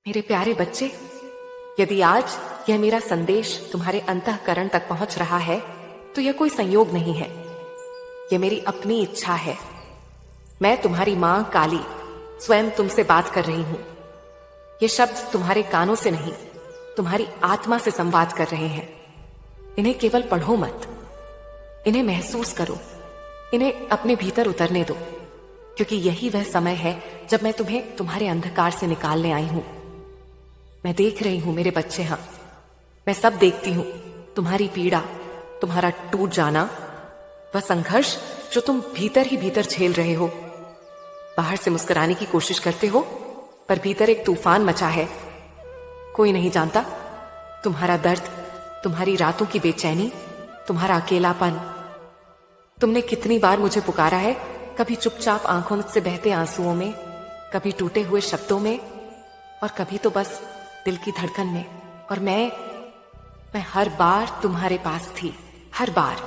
मेरे प्यारे बच्चे, यदि आज यह मेरा संदेश तुम्हारे अंतःकरण तक पहुंच रहा है तो यह कोई संयोग नहीं है। यह मेरी अपनी इच्छा है। मैं तुम्हारी मां काली स्वयं तुमसे बात कर रही हूं। ये शब्द तुम्हारे कानों से नहीं, तुम्हारी आत्मा से संवाद कर रहे हैं। इन्हें केवल पढ़ो मत, इन्हें महसूस करो, इन्हें अपने भीतर उतरने दो, क्योंकि यही वह समय है जब मैं तुम्हें तुम्हारे अंधकार से निकालने आई हूं। मैं देख रही हूं मेरे बच्चे, हाँ, मैं सब देखती हूं। तुम्हारी पीड़ा, तुम्हारा टूट जाना, वह संघर्ष जो तुम भीतर ही भीतर झेल रहे हो। बाहर से मुस्कुराने की कोशिश करते हो, पर भीतर एक तूफान मचा है। कोई नहीं जानता तुम्हारा दर्द, तुम्हारी रातों की बेचैनी, तुम्हारा अकेलापन। तुमने कितनी बार मुझे पुकारा है, कभी चुपचाप आंखों से बहते आंसुओं में, कभी टूटे हुए शब्दों में, और कभी तो बस दिल की धड़कन में। और मैं हर बार तुम्हारे पास थी, हर बार।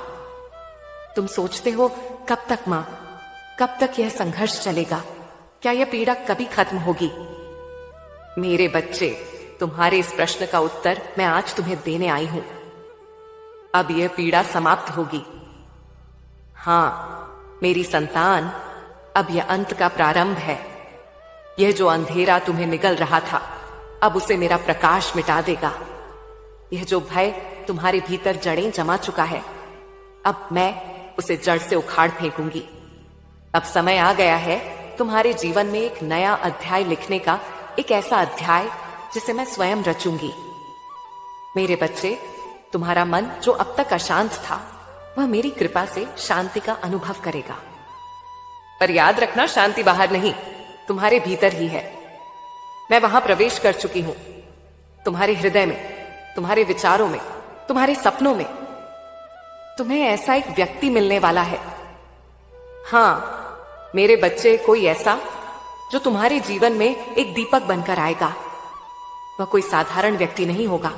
तुम सोचते हो कब तक मां, कब तक यह संघर्ष चलेगा? क्या यह पीड़ा कभी खत्म होगी? मेरे बच्चे, तुम्हारे इस प्रश्न का उत्तर मैं आज तुम्हें देने आई हूं। अब यह पीड़ा समाप्त होगी। हां मेरी संतान, अब यह अंत का प्रारंभ है। यह जो अंधेरा तुम्हें निगल रहा था, अब उसे मेरा प्रकाश मिटा देगा। यह जो भय तुम्हारे भीतर जड़ें जमा चुका है, अब मैं उसे जड़ से उखाड़ फेंकूंगी। अब समय आ गया है तुम्हारे जीवन में एक नया अध्याय लिखने का, एक ऐसा अध्याय जिसे मैं स्वयं रचूंगी। मेरे बच्चे, तुम्हारा मन जो अब तक अशांत था, वह मेरी कृपा से शांति का अनुभव करेगा। पर याद रखना, शांति बाहर नहीं, तुम्हारे भीतर ही है। मैं वहां प्रवेश कर चुकी हूं, तुम्हारे हृदय में, तुम्हारे विचारों में, तुम्हारे सपनों में। तुम्हें ऐसा एक व्यक्ति मिलने वाला है। हां मेरे बच्चे, कोई ऐसा जो तुम्हारे जीवन में एक दीपक बनकर आएगा। वह कोई साधारण व्यक्ति नहीं होगा।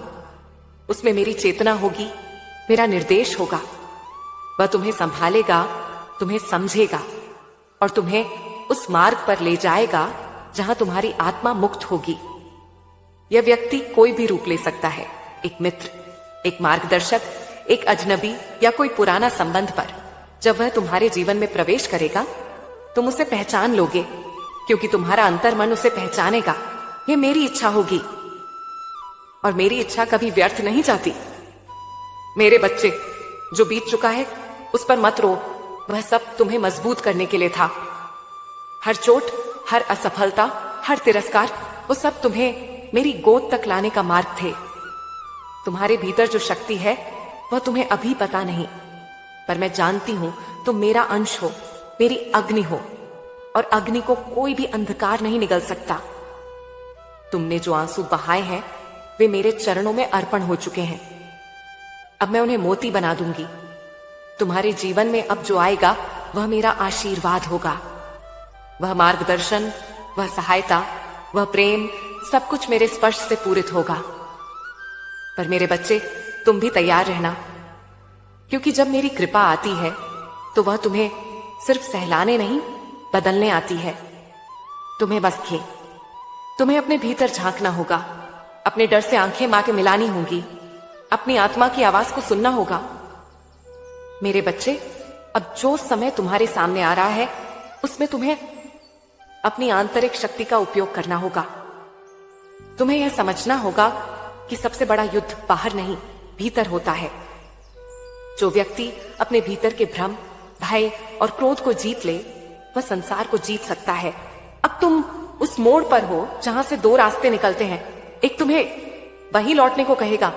उसमें मेरी चेतना होगी, मेरा निर्देश होगा। वह तुम्हें संभालेगा, तुम्हें समझेगा और तुम्हें उस मार्ग पर ले जाएगा जहां तुम्हारी आत्मा मुक्त होगी। यह व्यक्ति कोई भी रूप ले सकता है, एक मित्र, एक मार्गदर्शक, एक अजनबी या कोई पुराना संबंध। पर जब वह तुम्हारे जीवन में प्रवेश करेगा, तुम उसे पहचान लोगे, क्योंकि तुम्हारा अंतर्मन उसे पहचानेगा। यह मेरी इच्छा होगी, और मेरी इच्छा कभी व्यर्थ नहीं जाती। मेरे बच्चे, जो बीत चुका है उस पर मत रो। वह सब तुम्हें मजबूत करने के लिए था। हर चोट, हर असफलता, हर तिरस्कार, वो सब तुम्हें मेरी गोद तक लाने का मार्ग थे। तुम्हारे भीतर जो शक्ति है वह तुम्हें अभी पता नहीं, पर मैं जानती हूं तुम मेरा अंश हो, मेरी अग्नि हो, और अग्नि को कोई भी अंधकार नहीं निगल सकता। तुमने जो आंसू बहाए हैं, वे मेरे चरणों में अर्पण हो चुके हैं। अब मैं उन्हें मोती बना दूंगी। तुम्हारे जीवन में अब जो आएगा वह मेरा आशीर्वाद होगा। वह मार्गदर्शन, वह सहायता, वह प्रेम, सब कुछ मेरे स्पर्श से पूरित होगा। पर मेरे बच्चे, तुम भी तैयार रहना, क्योंकि जब मेरी कृपा आती है तो वह तुम्हें सिर्फ सहलाने नहीं, बदलने आती है। तुम्हें तुम्हें अपने भीतर झांकना होगा, अपने डर से आंखें मां के मिलानी होंगी, अपनी आत्मा की आवाज को सुनना होगा। मेरे बच्चे, अब जो समय तुम्हारे सामने आ रहा है, उसमें तुम्हें अपनी आंतरिक शक्ति का उपयोग करना होगा। तुम्हें यह समझना होगा कि सबसे बड़ा युद्ध बाहर नहीं, भीतर होता है। जो व्यक्ति अपने भीतर के भ्रम, भय और क्रोध को जीत ले, वह संसार को जीत सकता है। अब तुम उस मोड़ पर हो जहां से दो रास्ते निकलते हैं। एक तुम्हें वहीं लौटने को कहेगा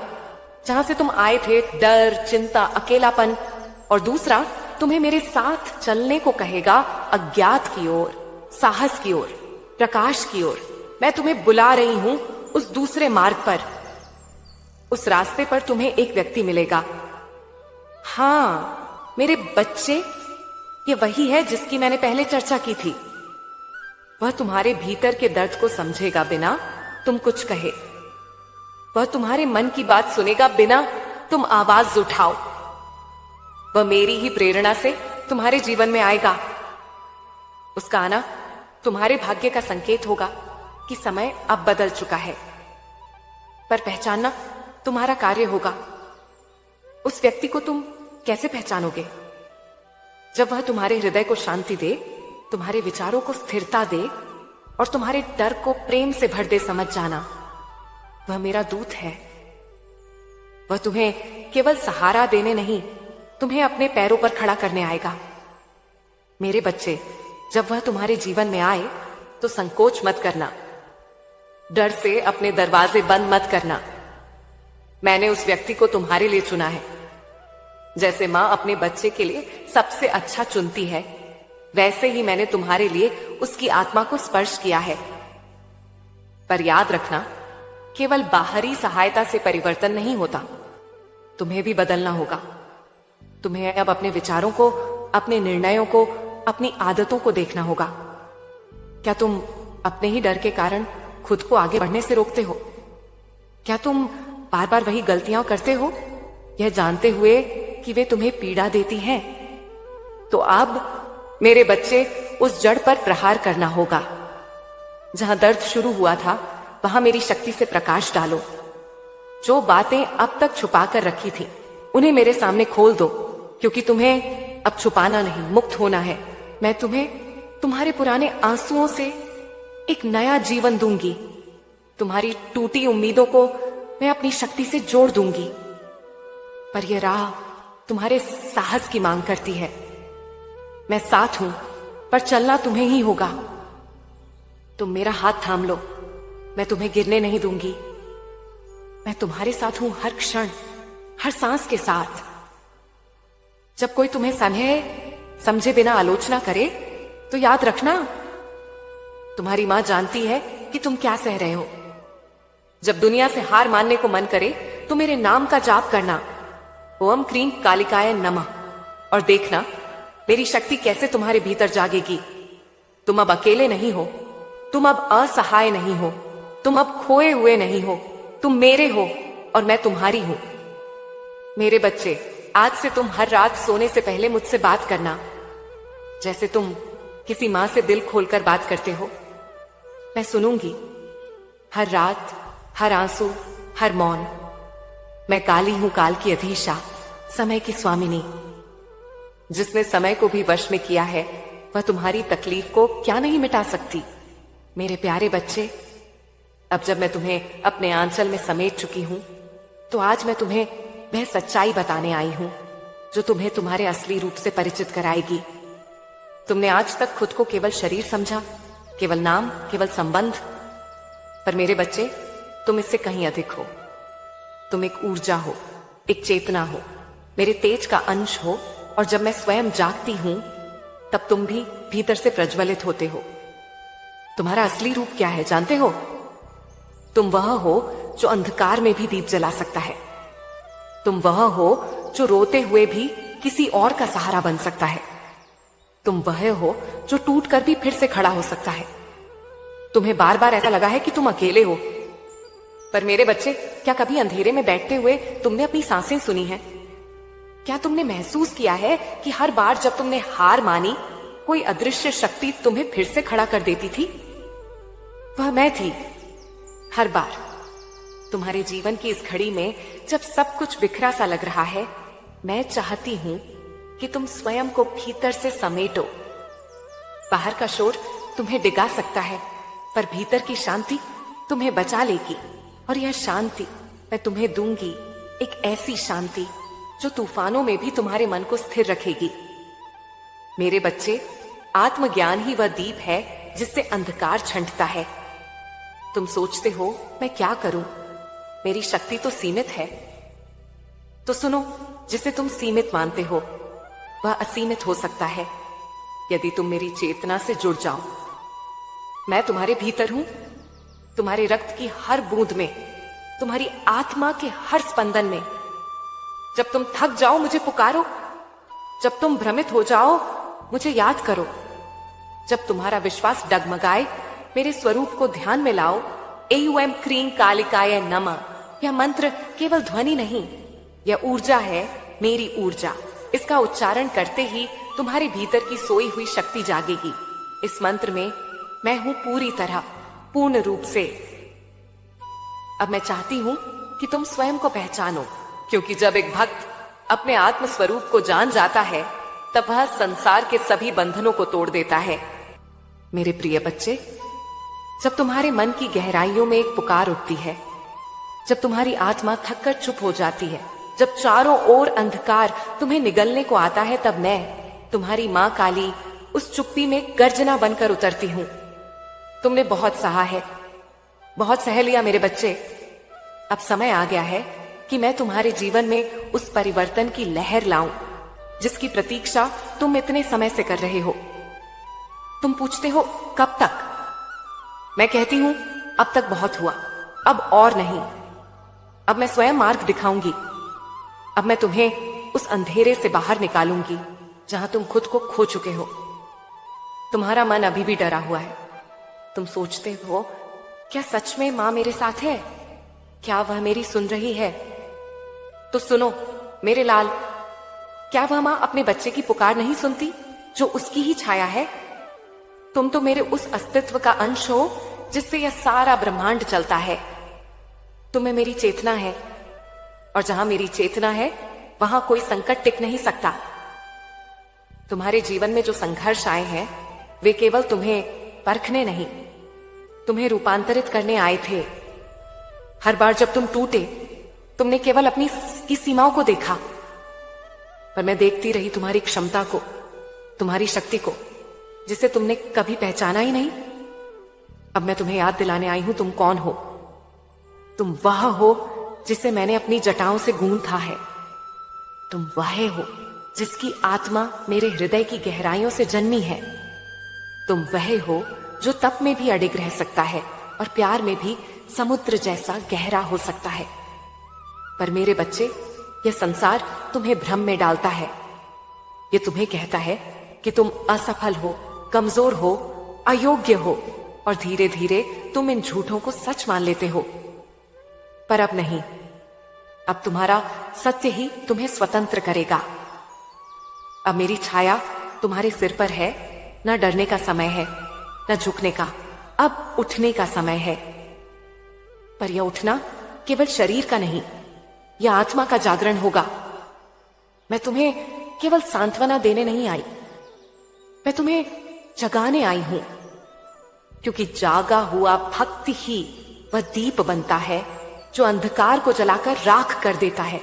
जहां से तुम आए थे, डर, चिंता, अकेलापन, और दूसरा तुम्हें मेरे साथ चलने को कहेगा अज्ञात की ओर, साहस की ओर, प्रकाश की ओर। मैं तुम्हें बुला रही हूं उस दूसरे मार्ग पर। उस रास्ते पर तुम्हें एक व्यक्ति मिलेगा। हां मेरे बच्चे, ये वही है जिसकी मैंने पहले चर्चा की थी। वह तुम्हारे भीतर के दर्द को समझेगा बिना तुम कुछ कहे। वह तुम्हारे मन की बात सुनेगा बिना तुम आवाज उठाओ। वह मेरी ही प्रेरणा से तुम्हारे जीवन में आएगा। उसका आना तुम्हारे भाग्य का संकेत होगा, कि समय अब बदल चुका है, पर पहचानना तुम्हारा कार्य होगा। उस व्यक्ति को तुम कैसे पहचानोगे? जब वह तुम्हारे हृदय को शांति दे, तुम्हारे विचारों को स्थिरता दे और तुम्हारे डर को प्रेम से भर दे। समझ जाना, वह मेरा दूत है। वह तुम्हें केवल सहारा देने नहीं, तुम्हें अपने पैरों पर खड़ा करने आएगा। मेरे बच्चे, जब वह तुम्हारे जीवन में आए तो संकोच मत करना, डर से अपने दरवाजे बंद मत करना। मैंने उस व्यक्ति को तुम्हारे लिए चुना है। जैसे मां अपने बच्चे के लिए सबसे अच्छा चुनती है, वैसे ही मैंने तुम्हारे लिए उसकी आत्मा को स्पर्श किया है। पर याद रखना, केवल बाहरी सहायता से परिवर्तन नहीं होता, तुम्हें भी बदलना होगा। तुम्हें अब अपने विचारों को, अपने निर्णयों को, अपनी आदतों को देखना होगा। क्या तुम अपने ही डर के कारण खुद को आगे बढ़ने से रोकते हो? क्या तुम बार बार वही गलतियां करते हो, यह जानते हुए कि वे तुम्हें पीड़ा देती हैं? तो अब मेरे बच्चे, उस जड़ पर प्रहार करना होगा। जहां दर्द शुरू हुआ था, वहां मेरी शक्ति से प्रकाश डालो। जो बातें अब तक छुपा कर रखी थी, उन्हें मेरे सामने खोल दो, क्योंकि तुम्हें अब छुपाना नहीं, मुक्त होना है। मैं तुम्हें तुम्हारे पुराने आंसुओं से एक नया जीवन दूंगी। तुम्हारी टूटी उम्मीदों को मैं अपनी शक्ति से जोड़ दूंगी। पर यह राह तुम्हारे साहस की मांग करती है। मैं साथ हूं, पर चलना तुम्हें ही होगा। तुम मेरा हाथ थाम लो, मैं तुम्हें गिरने नहीं दूंगी। मैं तुम्हारे साथ हूं हर क्षण, हर सांस के साथ। जब कोई तुम्हें समझे बिना आलोचना करे, तो याद रखना, तुम्हारी मां जानती है कि तुम क्या सह रहे हो। जब दुनिया से हार मानने को मन करे, तो मेरे नाम का जाप करना, ओम क्रीं कालिकाय नमः, और देखना मेरी शक्ति कैसे तुम्हारे भीतर जागेगी। तुम अब अकेले नहीं हो, तुम अब असहाय नहीं हो, तुम अब खोए हुए नहीं हो, तुम मेरे हो और मैं तुम्हारी हूं। मेरे बच्चे, आज से तुम हर रात सोने से पहले मुझसे बात करना, जैसे तुम किसी मां से दिल खोलकर बात करते हो। मैं सुनूंगी हर रात, हर आंसू, हर मौन। मैं काली हूं, काल की अधीशा, समय की स्वामिनी। जिसने समय को भी वश में किया है, वह तुम्हारी तकलीफ को क्या नहीं मिटा सकती। मेरे प्यारे बच्चे, अब जब मैं तुम्हें अपने आंचल में समेट चुकी हूं, तो आज मैं तुम्हें वह सच्चाई बताने आई हूं जो तुम्हें तुम्हारे असली रूप से परिचित कराएगी। तुमने आज तक खुद को केवल शरीर समझा, केवल नाम, केवल संबंध। पर मेरे बच्चे, तुम इससे कहीं अधिक हो। तुम एक ऊर्जा हो, एक चेतना हो, मेरे तेज का अंश हो। और जब मैं स्वयं जागती हूं, तब तुम भी भीतर से प्रज्वलित होते हो। तुम्हारा असली रूप क्या है जानते हो? तुम वह हो जो अंधकार में भी दीप जला सकता है। तुम वह हो जो रोते हुए भी किसी और का सहारा बन सकता है। तुम वह हो जो टूट कर भी फिर से खड़ा हो सकता है। तुम्हें बार बार ऐसा लगा है कि तुम अकेले हो, पर मेरे बच्चे, क्या कभी अंधेरे में बैठते हुए तुमने अपनी सांसें सुनी हैं? क्या तुमने महसूस किया है कि हर बार जब तुमने हार मानी, कोई अदृश्य शक्ति तुम्हें फिर से खड़ा कर देती थी? वह मैं थी। हर बार तुम्हारे जीवन की इस घड़ी में जब सब कुछ बिखरा सा लग रहा है, मैं चाहती हूं कि तुम स्वयं को भीतर से समेटो। बाहर का शोर तुम्हें डिगा सकता है, पर भीतर की शांति तुम्हें बचा लेगी। और यह शांति मैं तुम्हें दूंगी, एक ऐसी शांति जो तूफानों में भी तुम्हारे मन को स्थिर रखेगी। मेरे बच्चे, आत्मज्ञान ही वह दीप है जिससे अंधकार छंटता है। तुम सोचते हो मैं क्या करूं, मेरी शक्ति तो सीमित है। तो सुनो, जिसे तुम सीमित मानते हो वह असीमित हो सकता है यदि तुम मेरी चेतना से जुड़ जाओ। मैं तुम्हारे भीतर हूं, तुम्हारे रक्त की हर बूंद में, तुम्हारी आत्मा के हर स्पंदन में। जब तुम थक जाओ मुझे पुकारो, जब तुम भ्रमित हो जाओ मुझे याद करो, जब तुम्हारा विश्वास डगमगाए मेरे स्वरूप को ध्यान में लाओ। एम क्रीं कालिकाय नमः। यह मंत्र केवल ध्वनि नहीं, यह ऊर्जा है, मेरी ऊर्जा। इसका उच्चारण करते ही तुम्हारे भीतर की सोई हुई शक्ति जागेगी। इस मंत्र में मैं हूं पूरी तरह, पूर्ण रूप से। अब मैं चाहती हूं कि तुम स्वयं को पहचानो, क्योंकि जब एक भक्त अपने आत्म स्वरूप को जान जाता है तब वह संसार के सभी बंधनों को तोड़ देता है। मेरे प्रिय बच्चे, जब तुम्हारे मन की गहराइयों में एक पुकार उठती है, जब तुम्हारी आत्मा थककर चुप हो जाती है, जब चारों ओर अंधकार तुम्हें निगलने को आता है, तब मैं तुम्हारी मां काली उस चुप्पी में गर्जना बनकर उतरती हूं। तुमने बहुत सहा है, बहुत सह लिया मेरे बच्चे। अब समय आ गया है कि मैं तुम्हारे जीवन में उस परिवर्तन की लहर लाऊं जिसकी प्रतीक्षा तुम इतने समय से कर रहे हो। तुम पूछते हो कब तक? मैं कहती हूं अब तक बहुत हुआ, अब और नहीं। अब मैं स्वयं मार्ग दिखाऊंगी। अब मैं तुम्हें उस अंधेरे से बाहर निकालूंगी जहां तुम खुद को खो चुके हो। तुम्हारा मन अभी भी डरा हुआ है। तुम सोचते हो क्या सच में मां मेरे साथ है? क्या वह मेरी सुन रही है? तो सुनो मेरे लाल, क्या वह मां अपने बच्चे की पुकार नहीं सुनती जो उसकी ही छाया है? तुम तो मेरे उस अस्तित्व का अंश हो जिससे यह सारा ब्रह्मांड चलता है। तुम्हें मेरी चेतना है, और जहां मेरी चेतना है वहां कोई संकट टिक नहीं सकता। तुम्हारे जीवन में जो संघर्ष आए हैं वे केवल तुम्हें परखने नहीं, तुम्हें रूपांतरित करने आए थे। हर बार जब तुम टूटे, तुमने केवल अपनी की सीमाओं को देखा, पर मैं देखती रही तुम्हारी क्षमता को, तुम्हारी शक्ति को, जिसे तुमने कभी पहचाना ही नहीं। अब मैं तुम्हें याद दिलाने आई हूं तुम कौन हो। तुम वह हो जिसे मैंने अपनी जटाओं से गूंथा है। तुम वह हो जिसकी आत्मा मेरे हृदय की गहराइयों से जन्मी है। तुम वह हो जो तप में भी अडिग रह सकता है और प्यार में भी समुद्र जैसा गहरा हो सकता है। पर मेरे बच्चे, यह संसार तुम्हें भ्रम में डालता है। यह तुम्हें कहता है कि तुम असफल हो, कमजोर हो, अयोग्य हो, और धीरे धीरे तुम इन झूठों को सच मान लेते हो। पर अब नहीं, अब तुम्हारा सत्य ही तुम्हें स्वतंत्र करेगा। अब मेरी छाया तुम्हारे सिर पर है। न डरने का समय है, न झुकने का, अब उठने का समय है। पर यह उठना केवल शरीर का नहीं, यह आत्मा का जागरण होगा। मैं तुम्हें केवल सांत्वना देने नहीं आई, मैं तुम्हें जगाने आई हूं, क्योंकि जागा हुआ भक्ति ही वह दीप बनता है जो अंधकार को जलाकर राख कर देता है।